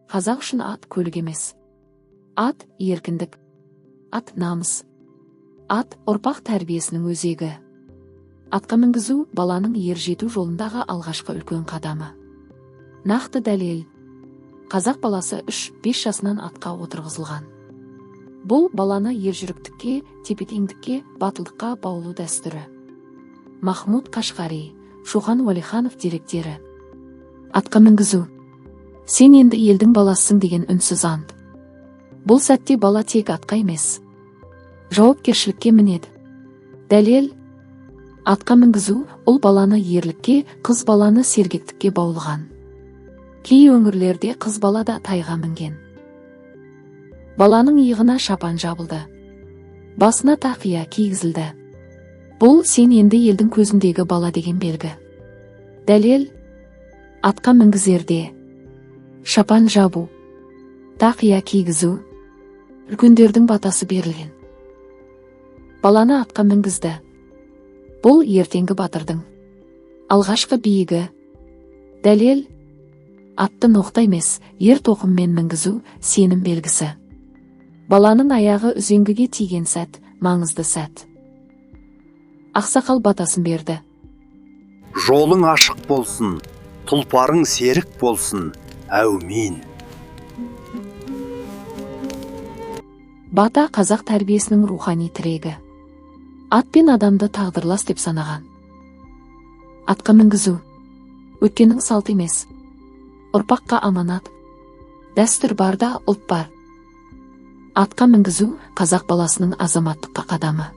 Қазақ үшін ат көлік емес. Ат еркіндік. Ат намыс. Ат ұрпақ тәрбиесінің өзегі. Атқа мінгізу баланың ер жету жолындағы алғашқы үлкен қадамы. Нақты дәлел. Қазақ баласы 3-5 жасынан атқа отырғызылған. Бұл баланы ержүректікке, тепе-теңдікке, батылдыққа баулу дәстүрі. Махмуд Қашқари, Шоқан Уәлиханов деректері. Атқа мінгізу. Сен енді елдің баласысың деген үнсіз ант. Бұл сәтте бала тек атқа емес, жауапкершілікке мінеді. Дәлел. Атқа мінгізу ұл баланы ерлікке, қыз баланы сергектікке баулыған. Кей өңірлерде қыз бала да тайға мінген. Баланың иығына шапан жабылды. Басына тақия кигізілді. Бұл сен енді елдің көзіндегі бала деген белгі. Дәлел. Атқа мінгізерде шапан жабу, тақия кигізу, үлкендердің батасы берілген. Баланы атқа мінгізді. Бұл ертеңгі батырдың алғашқы биігі. Дәлел. Атты ноқта емес, ер тоқыммен мінгізу сенім белгісі. Баланың аяғы үзеңгіге тиген сәт, маңызды сәт. Ақсақал батасын берді. Жолың ашық болсын, тұлпарың серік болсын, әумин. Бата қазақ тәрбиесінің рухани тірегі. Ат пен адамды тағдырлас деп санаған. Атқа мінгізу өткеннің салт емес, ұрпаққа аманат. Дәстүр бар да ұлт бар. Атқа мінгізу қазақ баласының азаматтыққа қадамы.